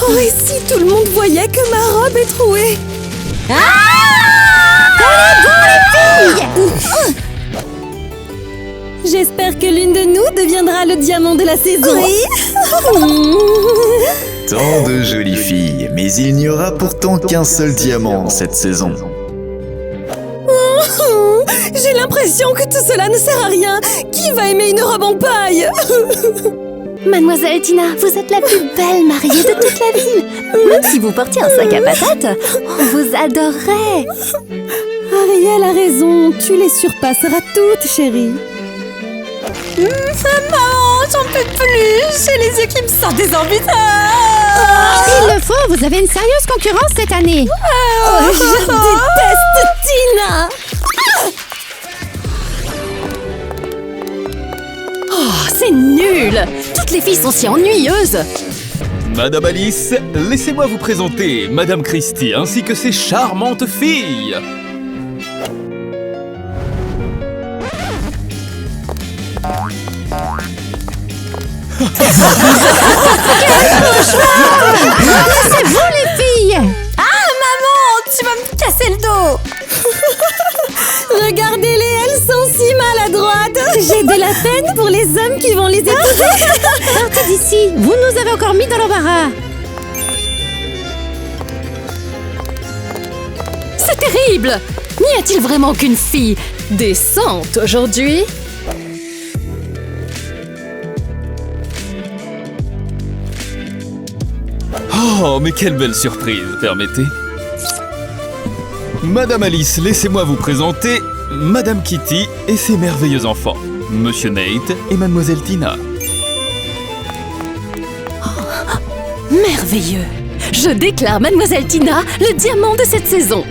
Oh, et si tout le monde voyait que ma robe est trouée? J'espère que l'une de nous deviendra le diamant de la saison. Oui. Tant de jolies filles, mais il n'y aura pourtant qu'un seul diamant cette saison. J'ai l'impression que tout cela ne sert à rien. Qui va aimer une robe en paille? Mademoiselle Tina, vous êtes la plus belle mariée de toute la ville. Même si vous portiez un sac à patates, on vous adorerait. Ariel a raison, tu les surpasseras toutes, chérie. Maman, j'en peux plus. J'ai les yeux qui me sortent des orbites. Il le faut, vous avez une sérieuse concurrence cette année. Oh, je déteste Tina. Oh, c'est nul. Toutes les filles sont si ennuyeuses. Madame Alice, laissez-moi vous présenter Madame Christie ainsi que ses charmantes filles. C'est vous les filles. Maman, tu vas me casser le dos. Regardez-les, elles sont si maladroites. J'ai de la peine pour les hommes qui vont les épouser. Partez d'ici, vous nous avez encore mis dans l'embarras. C'est terrible. N'y a-t-il vraiment aucune fille décente aujourd'hui? Oh, mais quelle belle surprise, permettez. Madame Alice, laissez-moi vous présenter Madame Kitty et ses merveilleux enfants, Monsieur Nate et Mademoiselle Tina. Merveilleux. Je déclare Mademoiselle Tina le diamant de cette saison.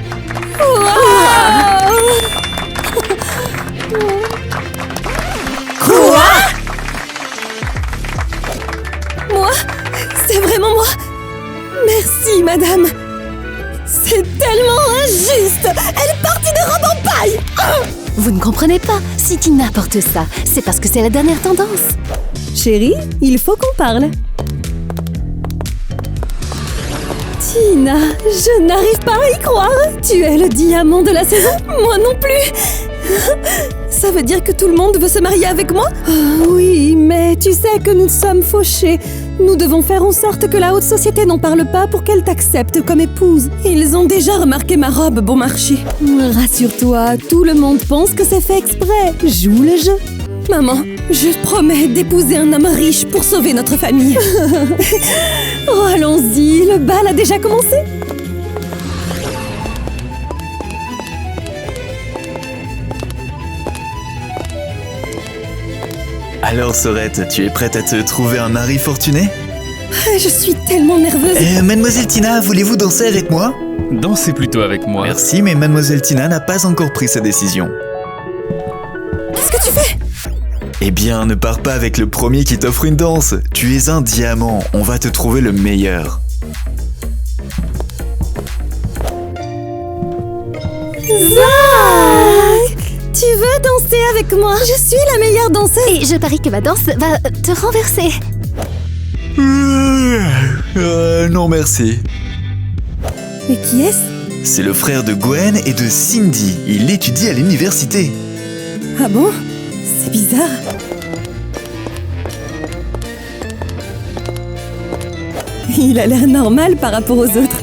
Moi? C'est vraiment moi? Merci, madame. C'est tellement injuste. Elle est partie de robe en paille. Vous ne comprenez pas. Si Tina porte ça, c'est parce que c'est la dernière tendance. Chérie, il faut qu'on parle. Tina, je n'arrive pas à y croire. Tu es le diamant de la saison. Moi non plus. Ça veut dire que tout le monde veut se marier avec moi? Oui, mais tu sais que nous sommes fauchés. Nous devons faire en sorte que la haute société n'en parle pas pour qu'elle t'accepte comme épouse. Ils ont déjà remarqué ma robe bon marché. Rassure-toi, tout le monde pense que c'est fait exprès. Joue le jeu. Maman, je promets d'épouser un homme riche pour sauver notre famille. Oh, allons-y, le bal a déjà commencé. Alors Sorette, tu es prête à te trouver un mari fortuné? Je suis tellement nerveuse. Mademoiselle Tina, voulez-vous danser avec moi? Dansez plutôt avec moi. Merci, mais Mademoiselle Tina n'a pas encore pris sa décision. Qu'est-ce que tu fais? Eh bien, ne pars pas avec le premier qui t'offre une danse. Tu es un diamant, on va te trouver le meilleur. Zach! Tu veux danser avec moi? Je suis la meilleure danseuse. Et je parie que ma danse va te renverser. Non merci. Mais qui est-ce? C'est le frère de Gwen et de Cindy. Il étudie à l'université. Ah bon? C'est bizarre. Il a l'air normal par rapport aux autres.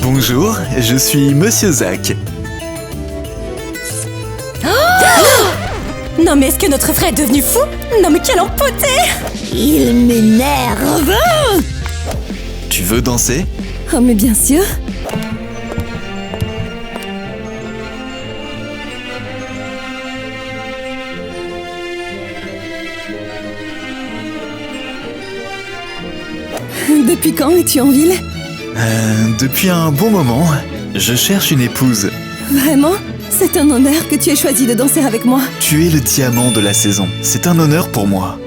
Bonjour, je suis Monsieur Zach. Non mais est-ce que notre frère est devenu fou? Non mais quel empoté! Il m'énerve. Tu veux danser? Oh mais bien sûr. Depuis quand es-tu en ville? Depuis un bon moment. Je cherche une épouse. Vraiment? C'est un honneur que tu aies choisi de danser avec moi. Tu es le diamant de la saison. C'est un honneur pour moi.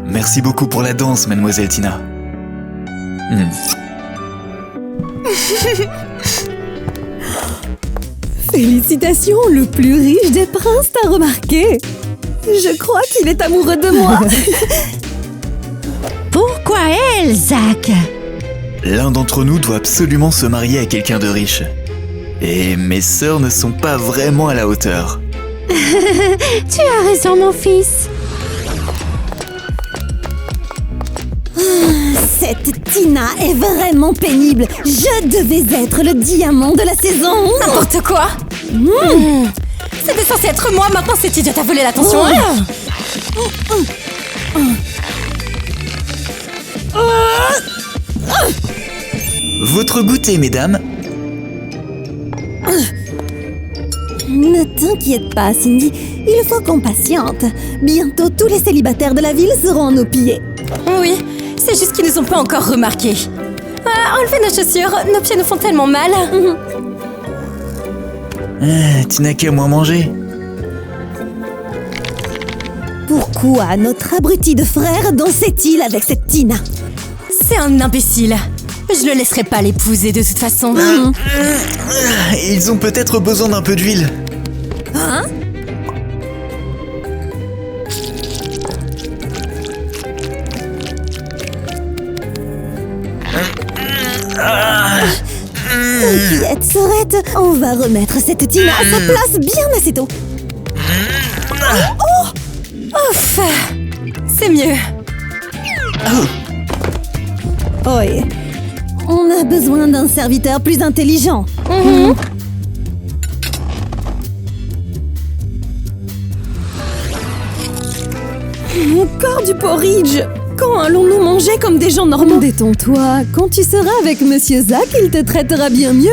Merci beaucoup pour la danse, Mademoiselle Tina. Félicitations, le plus riche des princes t'a remarqué. Je crois qu'il est amoureux de moi. Pourquoi elle, Zach? L'un d'entre nous doit absolument se marier à quelqu'un de riche. Et mes sœurs ne sont pas vraiment à la hauteur. Tu as raison, mon fils. Cette Tina est vraiment pénible. Je devais être le diamant de la saison. N'importe quoi. C'était censé être moi, maintenant cette idiote a volé l'attention. Votre goûter, mesdames. Ne t'inquiète pas, Cindy. Il faut qu'on patiente. Bientôt, tous les célibataires de la ville seront à nos pieds. Oui, c'est juste qu'ils nous ont pas encore remarqué. Enlevez nos chaussures, nos pieds nous font tellement mal. Tu n'as qu'à moins manger. Pourquoi notre abruti de frère dansait-il avec cette Tina? C'est un imbécile. Je le laisserai pas l'épouser de toute façon. Ils ont peut-être besoin d'un peu d'huile. Hein? T'inquiète, Sorette, on va remettre cette Tina à sa place bien assez tôt. Ouf, c'est mieux. Oui, on a besoin d'un serviteur plus intelligent. Encore du porridge. Quand allons-nous manger comme des gens normaux? Détends-toi, quand tu seras avec Monsieur Zach, il te traitera bien mieux.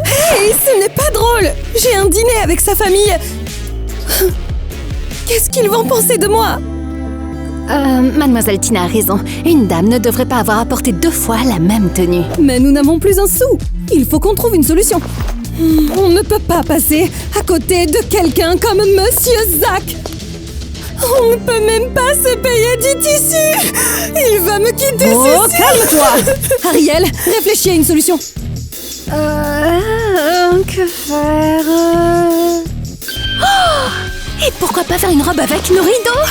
Hey, ce n'est pas drôle. J'ai un dîner avec sa famille. Qu'est-ce qu'ils vont penser de moi? Mademoiselle Tina a raison. Une dame ne devrait pas avoir apporté 2 fois la même tenue. Mais nous n'avons plus un sou. Il faut qu'on trouve une solution. On ne peut pas passer à côté de quelqu'un comme Monsieur Zach. On ne peut même pas se payer du tissu. Il va me quitter, c'est sûr. Calme-toi. Ariel, réfléchis à une solution. Que faire Et pourquoi pas faire une robe avec nos rideaux?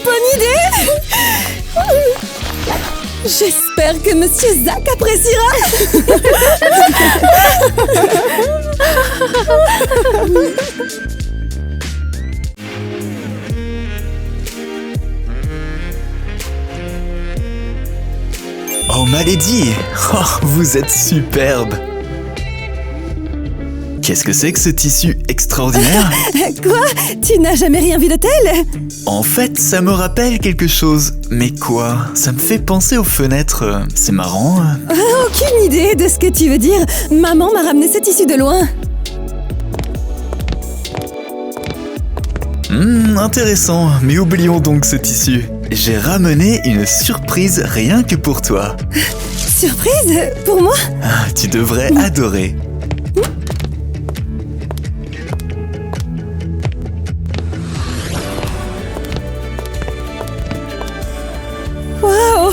Bonne idée. J'espère que Monsieur Zach appréciera. Oh, Malédie! Oh, vous êtes superbe! Qu'est-ce que c'est que ce tissu extraordinaire? Quoi? Tu n'as jamais rien vu de tel? En fait, ça me rappelle quelque chose. Mais quoi? Ça me fait penser aux fenêtres. C'est marrant. Aucune idée de ce que tu veux dire. Maman m'a ramené ce tissu de loin. Intéressant. Mais oublions donc ce tissu. J'ai ramené une surprise rien que pour toi. Surprise? Pour moi? Ah, tu devrais adorer. Waouh!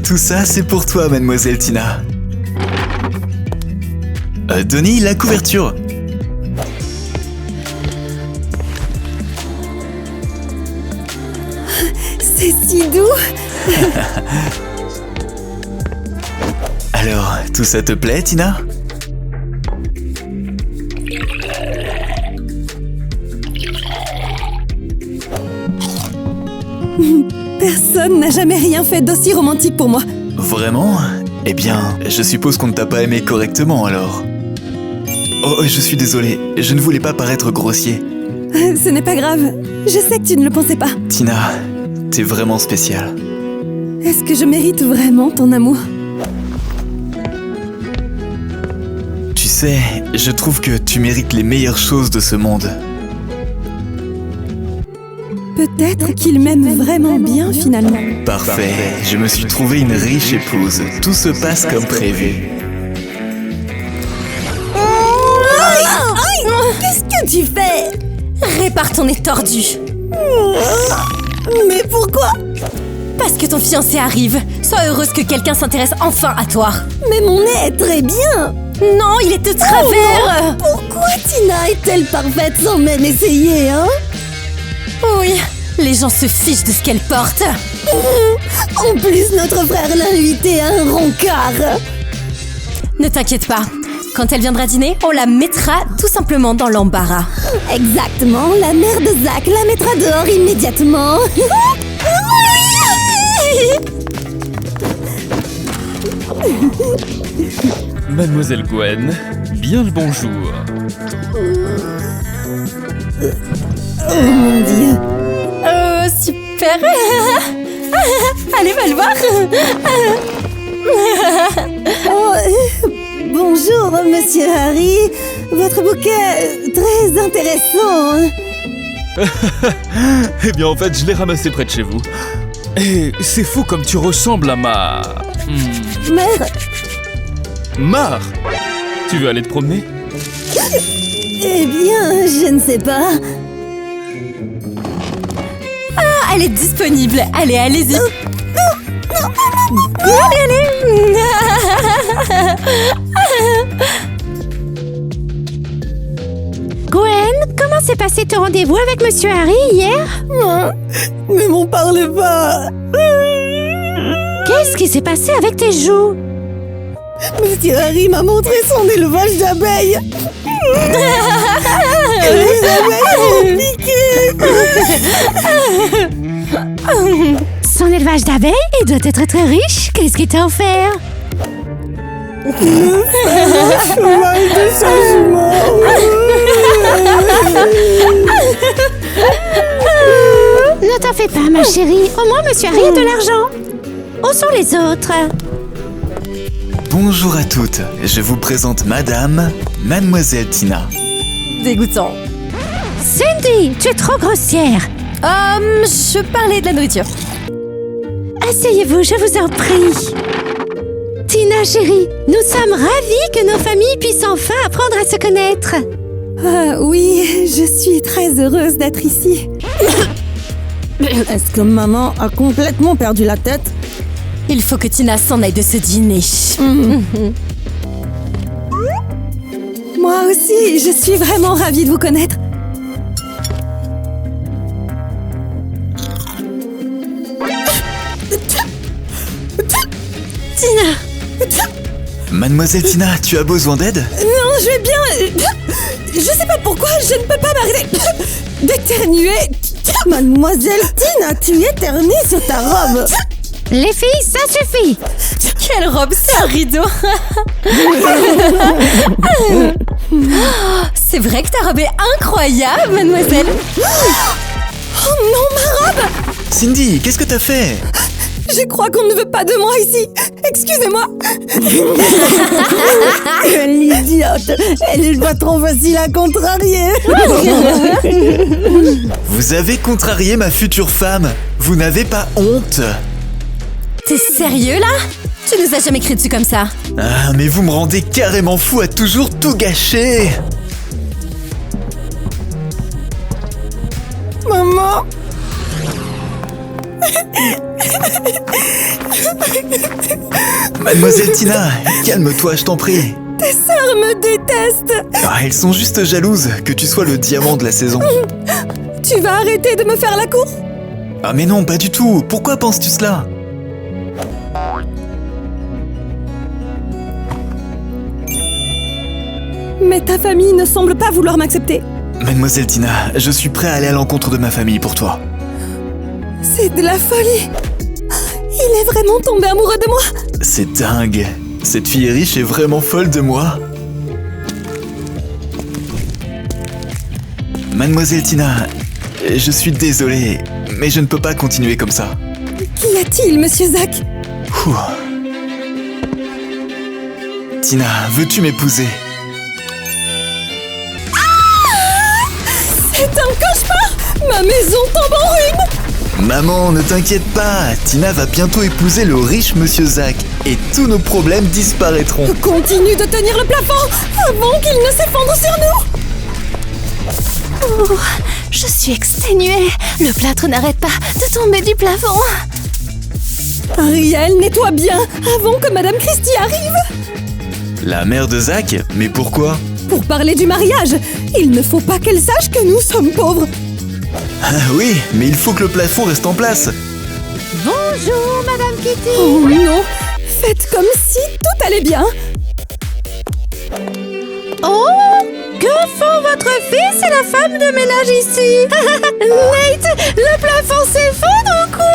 Tout ça, c'est pour toi, mademoiselle Tina. Donnie, la couverture. C'est si doux. Alors, tout ça te plaît, Tina? Personne n'a jamais rien fait d'aussi romantique pour moi. Vraiment? Eh bien, je suppose qu'on ne t'a pas aimé correctement alors. Oh, je suis désolé, je ne voulais pas paraître grossier. Ce n'est pas grave. Je sais que tu ne le pensais pas. Tina, t'es vraiment spéciale. Est-ce que je mérite vraiment ton amour? Tu sais, je trouve que tu mérites les meilleures choses de ce monde. Peut-être qu'il m'aime vraiment bien finalement. Parfait, je me suis trouvé une riche épouse. Tout se passe comme prévu. Qu'est-ce que tu fais? Répare ton nez tordu. Mais pourquoi? Parce que ton fiancé arrive. Sois heureuse que quelqu'un s'intéresse enfin à toi. Mais mon nez est très bien. Non, il est de travers. Pourquoi Tina est-elle parfaite sans même essayer, hein? Oui, les gens se fichent de ce qu'elle porte. En plus, notre frère l'a invité à un rencard. Ne t'inquiète pas. Quand elle viendra dîner, on la mettra tout simplement dans l'embarras. Exactement, la mère de Zach la mettra dehors immédiatement. Mademoiselle Gwen, bien le bonjour. Oh mon Dieu. Super. Allez, va le voir. Oh, bonjour, monsieur Harry. Votre bouquet, très intéressant. Eh bien, en fait, je l'ai ramassé près de chez vous. Et c'est fou comme tu ressembles à ma... Mère, Mar. Tu veux aller te promener? eh bien, je ne sais pas. Ah, elle est disponible. Allez, allez-y. Gwen, comment s'est passé ton rendez-vous avec Monsieur Harry hier? Ne m'en parlez pas. Qu'est-ce qui s'est passé avec tes joues? Monsieur Harry m'a montré son élevage d'abeilles. Les abeilles m'ont piqué. Son élevage d'abeilles, il doit être très riche. Qu'est-ce qu'il t'a offert? Cheval de changement. Ne t'en fais pas, ma chérie. Au moins, Monsieur Harry a de l'argent. Où sont les autres? Bonjour à toutes, je vous présente Mademoiselle Tina. Dégoûtant. Cindy, tu es trop grossière. Je parlais de la nourriture. Asseyez-vous, je vous en prie. Tina, chérie, nous sommes ravis que nos familles puissent enfin apprendre à se connaître. Ah oui, je suis très heureuse d'être ici. Est-ce que maman a complètement perdu la tête? Il faut que Tina s'en aille de ce dîner. Moi aussi, je suis vraiment ravie de vous connaître. Tina. Mademoiselle Tina, tu as besoin d'aide? Non, je vais bien. Je sais pas pourquoi, je ne peux pas m'arrêter d'éternuer. Mademoiselle Tina, tu éternues sur ta robe. Les filles, ça suffit. Quelle robe, c'est un rideau. C'est vrai que ta robe est incroyable, mademoiselle. Oh non, ma robe! Cindy, qu'est-ce que t'as fait? Je crois qu'on ne veut pas de moi ici. Excusez-moi. L'idiote, elle est pas trop facile à contrarier. Vous avez contrarié ma future femme. Vous n'avez pas honte? T'es sérieux là? Tu nous as jamais cru dessus comme ça. Ah, mais vous me rendez carrément fou à toujours tout gâcher. Maman. Mademoiselle Tina, calme-toi, je t'en prie. Tes sœurs me détestent. Ah, elles sont juste jalouses que tu sois le diamant de la saison. Tu vas arrêter de me faire la cour? Ah mais non, pas du tout. Pourquoi penses-tu cela? Mais ta famille ne semble pas vouloir m'accepter. Mademoiselle Tina, je suis prêt à aller à l'encontre de ma famille pour toi. C'est de la folie. Il est vraiment tombé amoureux de moi. C'est dingue. Cette fille est riche et vraiment folle de moi. Mademoiselle Tina, je suis désolé, mais je ne peux pas continuer comme ça. Qu'y a-t-il, monsieur Zach? Ouh. Tina, veux-tu m'épouser? C'est un cauchemar. Ma maison tombe en ruine. Maman, ne t'inquiète pas, Tina va bientôt épouser le riche monsieur Zach et tous nos problèmes disparaîtront. Continue de tenir le plafond avant qu'il ne s'effondre sur nous. Oh, je suis exténuée. Le plâtre n'arrête pas de tomber du plafond. Ariel, nettoie bien avant que Madame Christie arrive. La mère de Zach? Mais pourquoi? Pour parler du mariage, il ne faut pas qu'elle sache que nous sommes pauvres. Ah oui, mais il faut que le plafond reste en place. Bonjour, Madame Kitty. Oh non, faites comme si tout allait bien. Oh, que font votre fils et la femme de ménage ici? Nate, le plafond s'effondre ou quoi?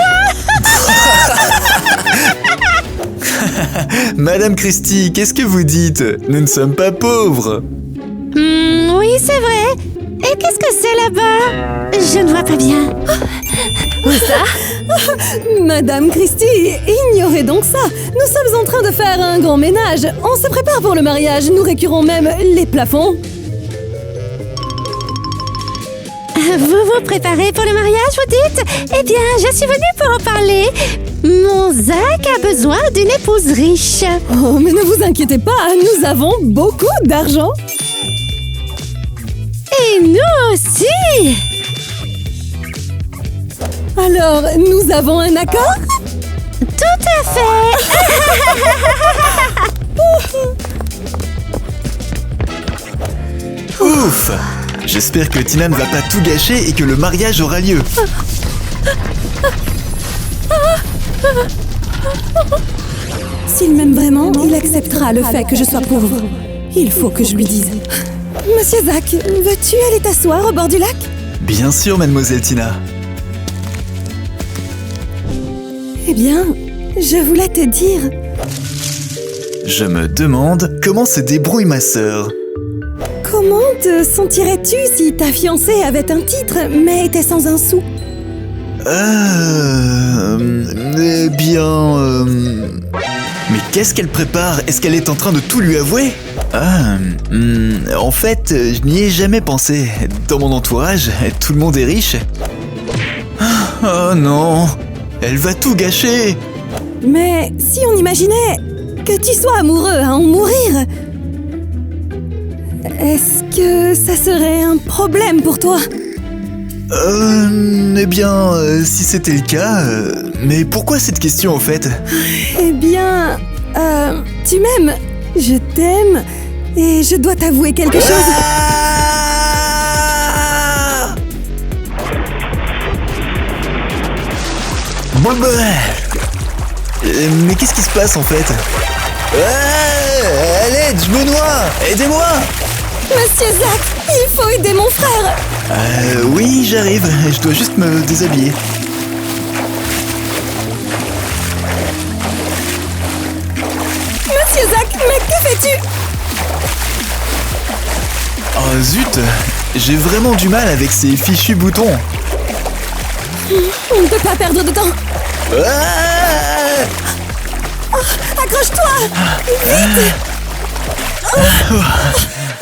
Madame Christie, qu'est-ce que vous dites? Nous ne sommes pas pauvres. Oui, c'est vrai. Et qu'est-ce que c'est là-bas? Je ne vois pas bien. Madame Christie, ignorez donc ça. Nous sommes en train de faire un grand ménage. On se prépare pour le mariage. Nous récurons même les plafonds. Vous vous préparez pour le mariage, vous dites? Eh bien, je suis venue pour en parler. Mon Zach a besoin d'une épouse riche. Oh, mais ne vous inquiétez pas, nous avons beaucoup d'argent. Et nous aussi. Alors, nous avons un accord? Tout à fait. Ouf! J'espère que Tina ne va pas tout gâcher et que le mariage aura lieu. S'il m'aime vraiment, il acceptera le fait que je sois pauvre. Il faut que je lui dise. Monsieur Zach, veux-tu aller t'asseoir au bord du lac? Bien sûr, mademoiselle Tina. Eh bien, je voulais te dire... Je me demande comment se débrouille ma sœur. Comment te sentirais-tu si ta fiancée avait un titre, mais était sans un sou? Eh bien... Mais qu'est-ce qu'elle prépare? Est-ce qu'elle est en train de tout lui avouer? En fait, je n'y ai jamais pensé. Dans mon entourage, tout le monde est riche. Oh non! Elle va tout gâcher! Mais si on imaginait que tu sois amoureux à en mourir, est-ce que ça serait un problème pour toi? Eh bien, si c'était le cas... mais pourquoi cette question en fait? Eh bien, tu m'aimes, je t'aime, et je dois t'avouer quelque chose. Ah! Bon, mais qu'est-ce qui se passe en fait? À l'aide, je me noie! Aidez-moi! Monsieur Zach, il faut aider mon frère. Oui, j'arrive. Je dois juste me déshabiller. Monsieur Zach, mais que fais-tu? Oh zut! J'ai vraiment du mal avec ces fichus boutons. On ne peut pas perdre de temps. Ah! Accroche-toi! Vite!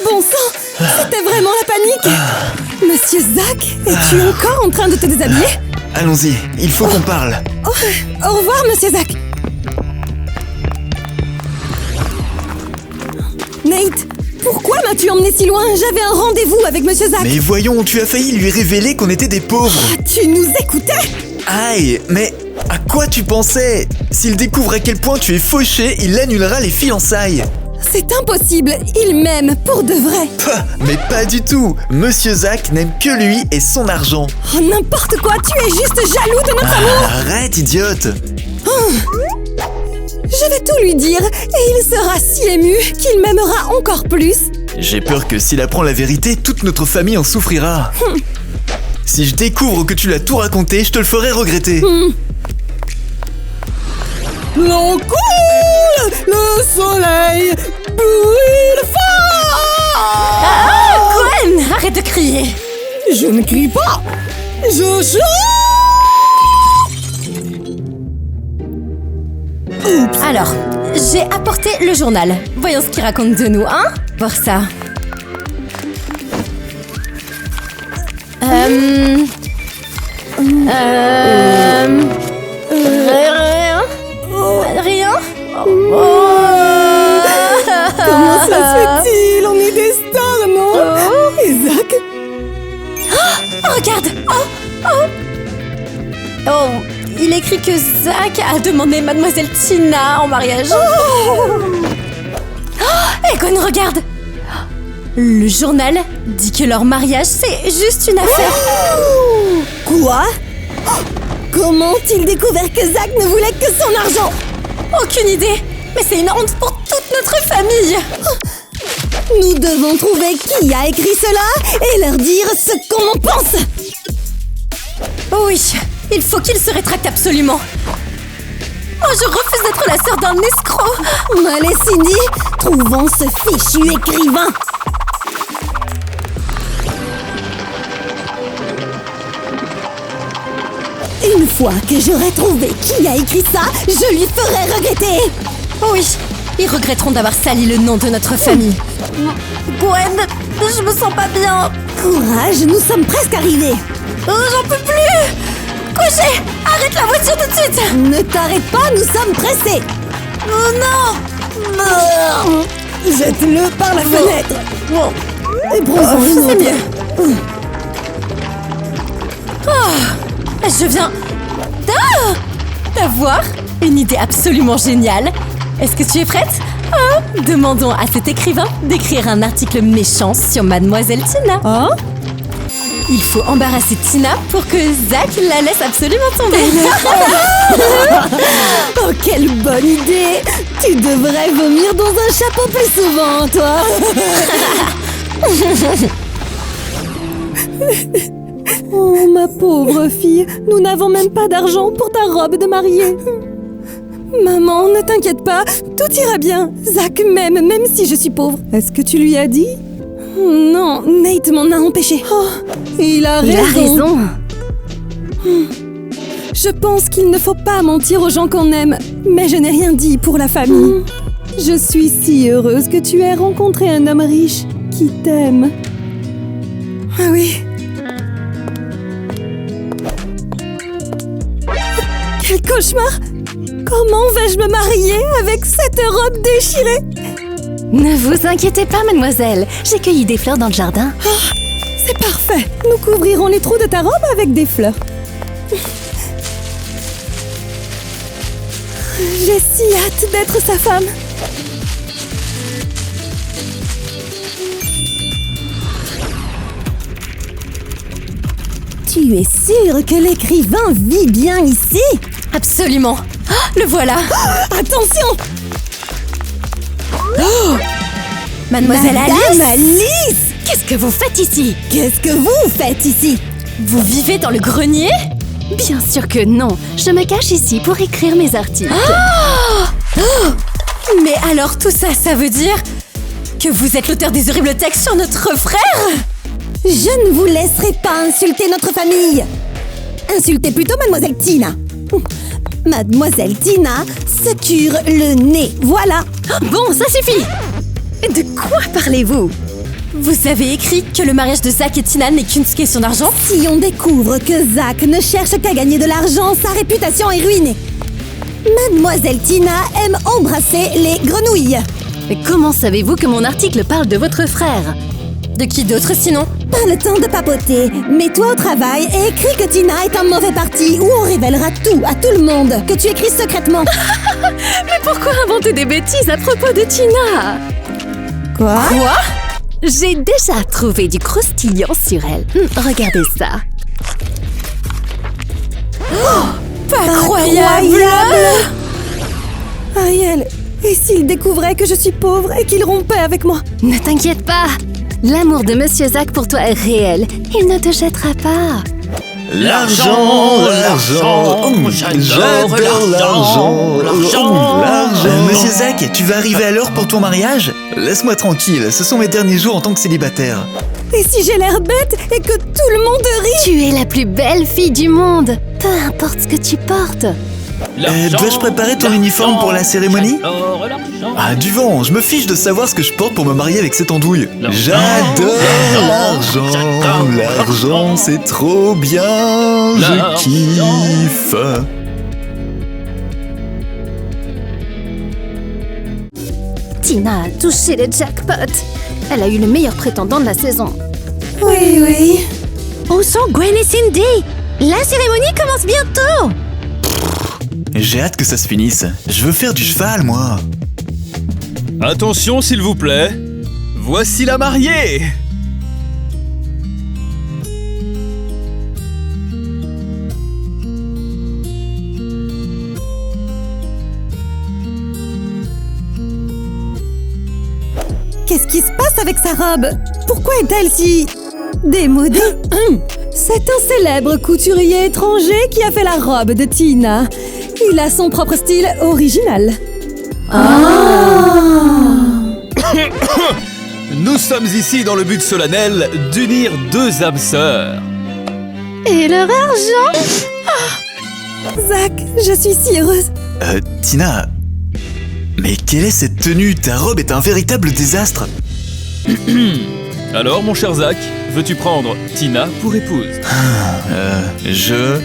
Bon sang, c'était vraiment la panique. Monsieur Zach, es-tu encore en train de te déshabiller? Allons-y, il faut qu'on parle. Au revoir, Monsieur Zach. Nate, pourquoi m'as-tu emmené si loin? J'avais un rendez-vous avec Monsieur Zach. Mais voyons, tu as failli lui révéler qu'on était des pauvres. Tu nous écoutais? Aïe, mais à quoi tu pensais? S'il découvre à quel point tu es fauché, il annulera les fiançailles. C'est impossible, il m'aime pour de vrai. Pah, mais pas du tout. Monsieur Zach n'aime que lui et son argent. Oh, n'importe quoi, tu es juste jaloux de notre amour. Arrête, idiote. Je vais tout lui dire et il sera si ému qu'il m'aimera encore plus. J'ai peur que s'il apprend la vérité, toute notre famille en souffrira. Si je découvre que tu l'as tout raconté, je te le ferai regretter. L'eau coule, le soleil brûle fort. Gwen, arrête de crier. Je ne crie pas, je chante. Alors, j'ai apporté le journal. Voyons ce qu'il raconte de nous, hein? Pour ça. Rien? Comment ça se fait-il? On est des stars, non? Isaac? écrit que Zach a demandé Mademoiselle Tina en mariage. Egon, regarde! Le journal dit que leur mariage, c'est juste une affaire. Quoi? Comment ont-ils découvert que Zach ne voulait que son argent? Aucune idée, mais c'est une honte pour toute notre famille. Nous devons trouver qui a écrit cela et leur dire ce qu'on en pense. Oui, il faut qu'il se rétracte absolument. Moi, je refuse d'être la sœur d'un escroc. Allez, Cindy, trouvons ce fichu écrivain. Une fois que j'aurai trouvé qui a écrit ça, je lui ferai regretter. Oui, ils regretteront d'avoir sali le nom de notre famille. Gwen, je me sens pas bien. Courage, nous sommes presque arrivés. Oh, j'en peux plus. Couché, arrête la voiture tout de suite. Ne t'arrête pas, nous sommes pressés. Oh non. Jette-le par la fenêtre. Et prends-en une C'est autre. mieux. Je viens d'avoir une idée absolument géniale. Est-ce que tu es prête? Demandons à cet écrivain d'écrire un article méchant sur Mademoiselle Tina. Hein? Il faut embarrasser Tina pour que Zach la laisse absolument tomber. Oh, quelle bonne idée! Tu devrais vomir dans un chapeau plus souvent, toi! Oh, ma pauvre fille, nous n'avons même pas d'argent pour ta robe de mariée. Maman, ne t'inquiète pas, tout ira bien. Zach m'aime, même si je suis pauvre. Est-ce que tu lui as dit? Non, Nate m'en a empêché. Oh, il a raison. Je pense qu'il ne faut pas mentir aux gens qu'on aime, mais je n'ai rien dit pour la famille. Je suis si heureuse que tu aies rencontré un homme riche qui t'aime. Ah oui. Quel cauchemar! Comment vais-je me marier avec cette robe déchirée? Ne vous inquiétez pas, mademoiselle. J'ai cueilli des fleurs dans le jardin. C'est parfait. Nous couvrirons les trous de ta robe avec des fleurs. J'ai si hâte d'être sa femme. Tu es sûre que l'écrivain vit bien ici? Absolument. Le voilà. Attention! Mademoiselle Madame Alice, Alice! qu'est-ce que vous faites ici? Qu'est-ce que vous faites ici? Vous vivez dans le grenier? Bien sûr que non. Je me cache ici pour écrire mes articles. Mais alors tout ça, ça veut dire que vous êtes l'auteur des horribles textes sur notre frère? Je ne vous laisserai pas insulter notre famille. Insultez plutôt Mademoiselle Tina. Mademoiselle Tina se cure le nez, voilà. Bon, ça suffit. De quoi parlez-vous? Vous avez écrit que le mariage de Zach et Tina n'est qu'une question d'argent? Si on découvre que Zach ne cherche qu'à gagner de l'argent, sa réputation est ruinée. Mademoiselle Tina aime embrasser les grenouilles. Mais comment savez-vous que mon article parle de votre frère? De qui d'autre sinon? Pas le temps de papoter. Mets-toi au travail et écris que Tina est un mauvais parti ou on révélera tout à tout le monde. Que tu écris secrètement. Mais pourquoi inventer des bêtises à propos de Tina? Quoi? Quoi? J'ai déjà trouvé du croustillant sur elle. Regardez ça. Pas incroyable! Ariel, et s'il découvrait que je suis pauvre et qu'il rompait avec moi? Ne t'inquiète pas. L'amour de Monsieur Zach pour toi est réel. Il ne te jettera pas. L'argent, l'argent, j'adore l'argent, l'argent. Monsieur Zach, tu vas arriver à l'heure pour ton mariage? Laisse-moi tranquille, ce sont mes derniers jours en tant que célibataire. Et si j'ai l'air bête et que tout le monde rit? Tu es la plus belle fille du monde. Peu importe ce que tu portes. Dois-je préparer ton uniforme pour la cérémonie? Ah, du vent, je me fiche de savoir ce que je porte pour me marier avec cette andouille. J'adore l'argent, l'argent c'est trop bien, je kiffe. Tina a touché le jackpot. Elle a eu le meilleur prétendant de la saison. Oui, oui. Où sont Gwen et Cindy? La cérémonie commence bientôt. J'ai hâte que ça se finisse. Je veux faire du cheval, moi. Attention s'il vous plaît. Voici la mariée. Qu'est-ce qui se passe avec sa robe? Pourquoi est-elle si... démodée? C'est un célèbre couturier étranger qui a fait la robe de Tina. Il a son propre style original. Nous sommes ici dans le but solennel d'unir deux âmes sœurs. Et leur argent? Zach, je suis si heureuse. Tina... Mais quelle est cette tenue? Ta robe est un véritable désastre. Alors mon cher Zach, veux-tu prendre Tina pour épouse? Je...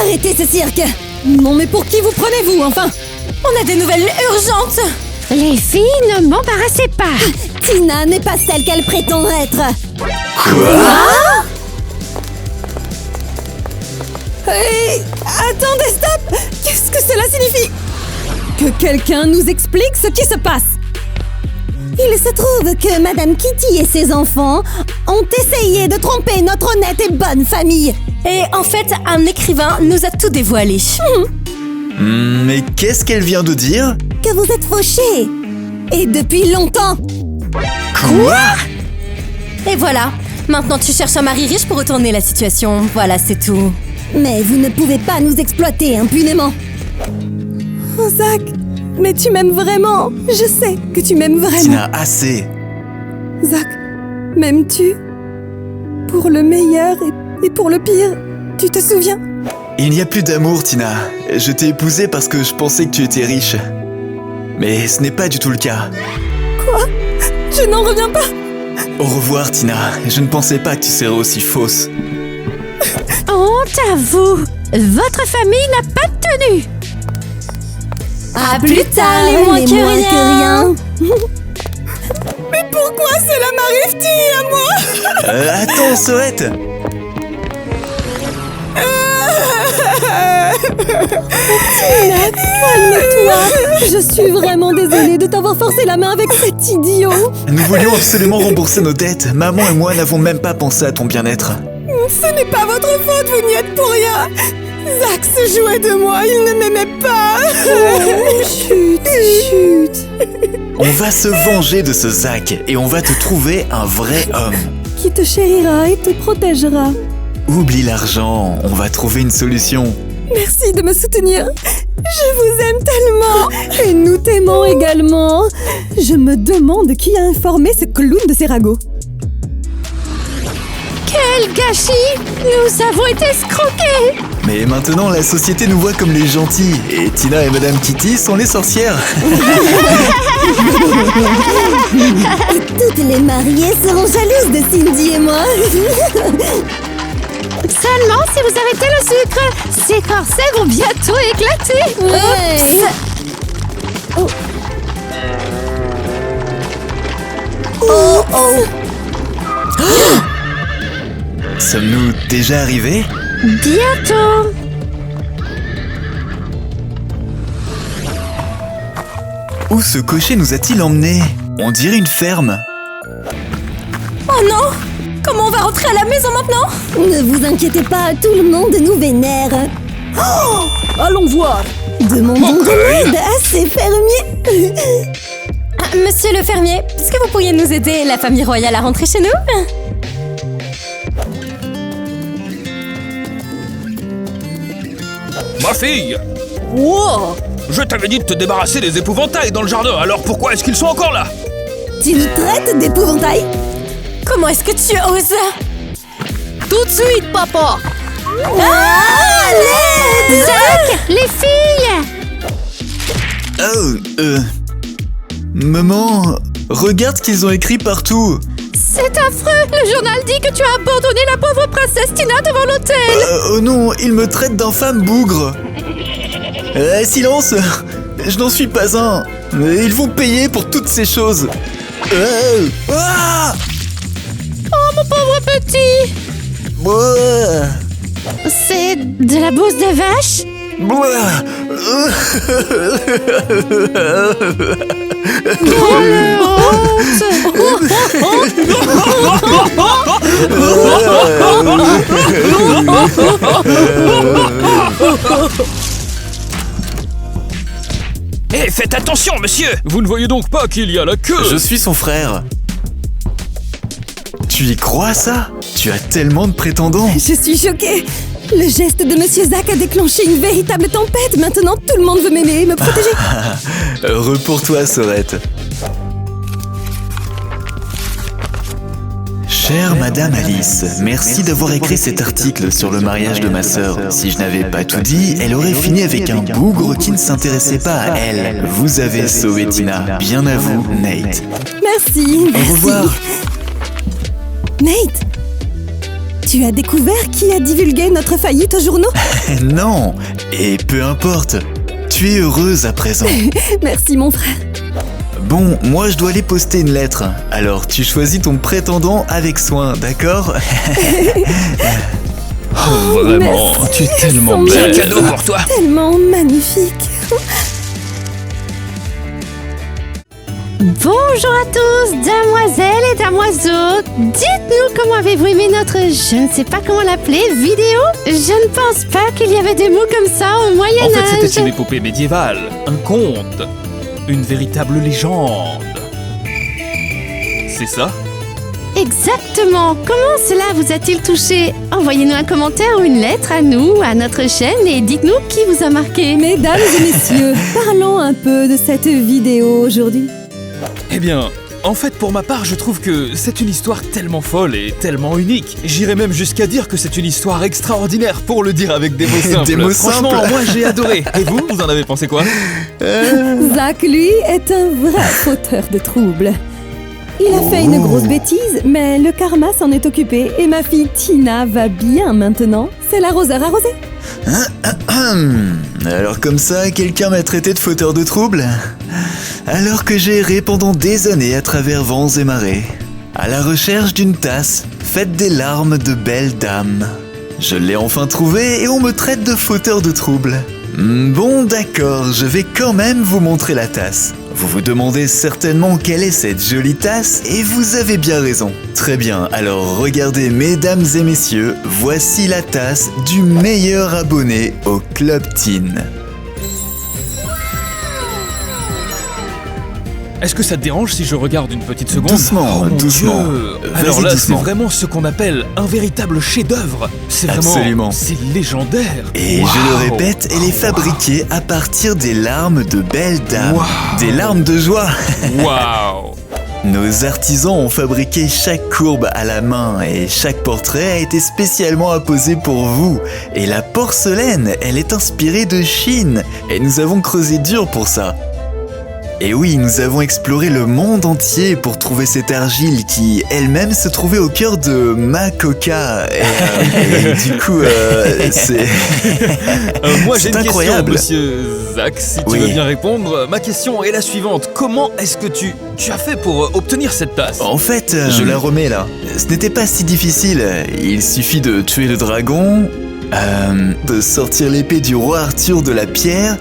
Arrêtez ce cirque. Non mais pour qui vous prenez-vous, enfin? On a des nouvelles urgentes. Les filles, ne m'embarrassez pas. Tina n'est pas celle qu'elle prétend être. Hey, attendez, stop! Qu'est-ce que cela signifie? Que quelqu'un nous explique ce qui se passe. Il se trouve que Madame Kitty et ses enfants ont essayé de tromper notre honnête et bonne famille. Et en fait, un écrivain nous a tout dévoilé. Mais qu'est-ce qu'elle vient de dire? Que vous êtes fauchés. Et depuis longtemps. Quoi? Et voilà, maintenant tu cherches un mari riche pour retourner la situation. Voilà, c'est tout. Mais vous ne pouvez pas nous exploiter impunément. Oh Zach, mais tu m'aimes vraiment. Je sais que tu m'aimes vraiment. Tina, assez. Zach, m'aimes-tu? Pour le meilleur et pour le pire, tu te souviens? Il n'y a plus d'amour, Tina. Je t'ai épousée parce que je pensais que tu étais riche. Mais ce n'est pas du tout le cas. Quoi? Je n'en reviens pas. Au revoir, Tina. Je ne pensais pas que tu serais aussi fausse. Honte à vous. Votre famille n'a pas de tenue. À plus tard, les moins que rien. Mais pourquoi cela m'arrive-t-il à moi? Attends, Soette. Calme-toi. Je suis vraiment désolée de t'avoir forcé la main avec cet idiot. Nous voulions absolument rembourser nos dettes. Maman et moi n'avons même pas pensé à ton bien-être. Ce n'est pas votre faute, vous n'y êtes pour rien. Zach se jouait de moi, il ne m'aimait pas. Chut, chut. On va se venger de ce Zach et on va te trouver un vrai homme. Qui te chérira et te protégera. Oublie l'argent, on va trouver une solution. Merci de me soutenir. Je vous aime tellement. Et nous t'aimons également. Je me demande qui a informé ce clown de ses ragots. Quel gâchis! Nous avons été escroqués! Mais maintenant, la société nous voit comme les gentils et Tina et Madame Kitty sont les sorcières. Toutes les mariées seront jalouses de Cindy et moi. Seulement si vous arrêtez le sucre, ces corsets vont bientôt éclater! Ouais. Sommes-nous déjà arrivés? Bientôt! Où ce cocher nous a-t-il emmenés? On dirait une ferme. Oh non! Comment on va rentrer à la maison maintenant? Ne vous inquiétez pas, tout le monde nous vénère. Oh, allons voir. Demandons de l'aide à ces fermiers. Monsieur le fermier, est-ce que vous pourriez nous aider, la famille royale, à rentrer chez nous? Ma fille! Wow! Je t'avais dit de te débarrasser des épouvantails dans le jardin, alors pourquoi est-ce qu'ils sont encore là? Tu nous traites d'épouvantail? Comment est-ce que tu oses? Tout de suite, papa! Allez! Zach! Les filles! Oh, Maman, regarde ce qu'ils ont écrit partout. C'est affreux! Le journal dit que tu as abandonné la pauvre princesse Tina devant l'hôtel! Oh non, ils me traitent d'infâme bougre. Silence! Je n'en suis pas un. Ils vont payer pour toutes ces choses. Ah! Oh, mon pauvre petit! C'est de la bouse de vache? Hé, faites attention, monsieur! Vous ne voyez donc pas qu'il y a la queue? Je suis son frère. Tu y crois ça? Tu as tellement de prétendants. Je suis choquée. Le geste de Monsieur Zach a déclenché une véritable tempête. Maintenant, tout le monde veut m'aimer et me protéger. Heureux pour toi, Sorette. Chère Madame Alice, merci d'avoir écrit cet article sur le mariage de ma sœur. Si je n'avais pas tout dit, elle aurait fini avec un bougre qui ne s'intéressait pas à elle. Vous avez sauvé Tina. Bien à vous, Nate. Merci. Au revoir. Nate, tu as découvert qui a divulgué notre faillite aux journaux? Non, et peu importe. Tu es heureuse à présent. Merci mon frère. Bon, moi je dois aller poster une lettre. Alors tu choisis ton prétendant avec soin, d'accord? Vraiment, merci, tu es tellement ils sont belle. magnifiques. Cadeau pour toi. Tellement magnifique. Bonjour à tous, demoiselles et damoiseaux. Dites-nous comment avez-vous aimé notre, je ne sais pas comment l'appeler, vidéo? Je ne pense pas qu'il y avait des mots comme ça au En Moyen-Âge. fait, c'était une épopée médiévale, un conte, une véritable légende. C'est ça? Exactement. Comment cela vous a-t-il touché? Envoyez-nous un commentaire ou une lettre à nous, à notre chaîne, et dites-nous qui vous a marqué. Mesdames et messieurs, parlons un peu de cette vidéo aujourd'hui. Eh bien, en fait, pour ma part, je trouve que c'est une histoire tellement folle et tellement unique. J'irais même jusqu'à dire que c'est une histoire extraordinaire, pour le dire avec des mots simples. Des mots Franchement, simples. moi j'ai adoré. Et vous, vous en avez pensé quoi? Zach, lui, est un vrai fauteur de troubles. Il a fait une grosse bêtise, mais le karma s'en est occupé et ma fille Tina va bien maintenant. C'est l'arroseur arrosé. Alors comme ça, quelqu'un m'a traité de fauteur de troubles? Alors que j'ai erré pendant des années à travers vents et marées, à la recherche d'une tasse faite des larmes de belles dames. Je l'ai enfin trouvée et on me traite de fauteur de troubles. Bon d'accord, je vais quand même vous montrer la tasse. Vous vous demandez certainement quelle est cette jolie tasse et vous avez bien raison. Très bien, alors regardez mesdames et messieurs, voici la tasse du meilleur abonné au Club Teen. Est-ce que ça te dérange si je regarde une petite seconde? Doucement, Oh, mon doucement. Dieu. Vas-y, Alors là, doucement. c'est vraiment ce qu'on appelle un véritable chef-d'œuvre. C'est vraiment, Absolument. c'est légendaire. Et je le Waouh. répète, elle est fabriquée à partir des larmes de belles dames. Waouh. Des larmes de joie. Waouh. Nos artisans ont fabriqué chaque courbe à la main et chaque portrait a été spécialement apposé pour vous. Et la porcelaine, elle est inspirée de Chine. Et nous avons creusé dur pour ça. Et oui, nous avons exploré le monde entier pour trouver cette argile qui elle-même se trouvait au cœur de Makoka. Et du coup, c'est... Moi j'ai C'est une incroyable. question, monsieur Zach, si tu Oui. veux bien répondre. Ma question est la suivante. Comment est-ce que tu as fait pour obtenir cette tasse? En fait, je la remets là. Ce n'était pas si difficile. Il suffit de tuer le dragon, de sortir l'épée du roi Arthur de la pierre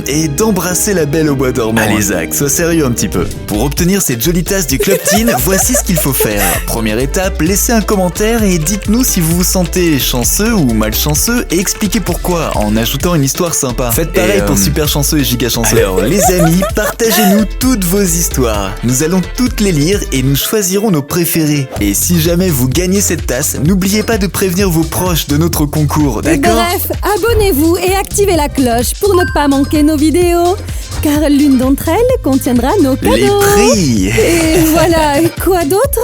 et d'embrasser la belle au bois dormant. Allez Zach, sois sérieux un petit peu. Pour obtenir cette jolie tasse du Club Teen, voici ce qu'il faut faire. Première étape, laissez un commentaire et dites-nous si vous vous sentez chanceux ou malchanceux et expliquez pourquoi en ajoutant une histoire sympa. Faites pareil pour super chanceux et giga chanceux. Alors les amis, partagez-nous toutes vos histoires. Nous allons toutes les lire et nous choisirons nos préférés. Et si jamais vous gagnez cette tasse, n'oubliez pas de prévenir vos proches de notre concours, d'accord? Bref, abonnez-vous et activez la cloche pour ne pas manquer nos vidéos, car l'une d'entre elles contiendra nos cadeaux. Les prix! Et voilà, quoi d'autre?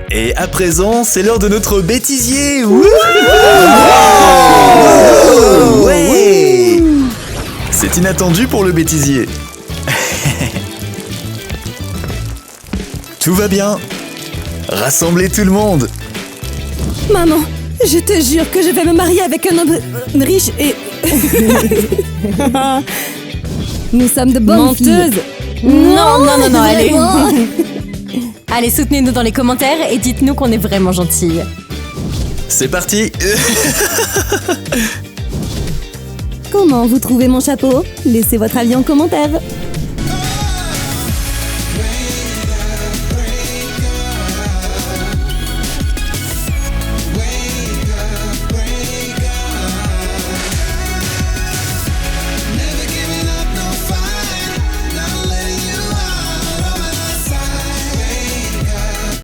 Et à présent, c'est l'heure de notre bêtisier! Wouhou! Ouais! C'est inattendu pour le bêtisier. Tout va bien. Rassemblez tout le monde. Maman, je te jure que je vais me marier avec un homme riche et... Nous sommes de bonnes Menteuse. filles. Non, non, non, non, allez. vraiment. Allez, soutenez-nous dans les commentaires et dites-nous qu'on est vraiment gentils. c'est parti. Comment vous trouvez mon chapeau? Laissez votre avis en commentaire.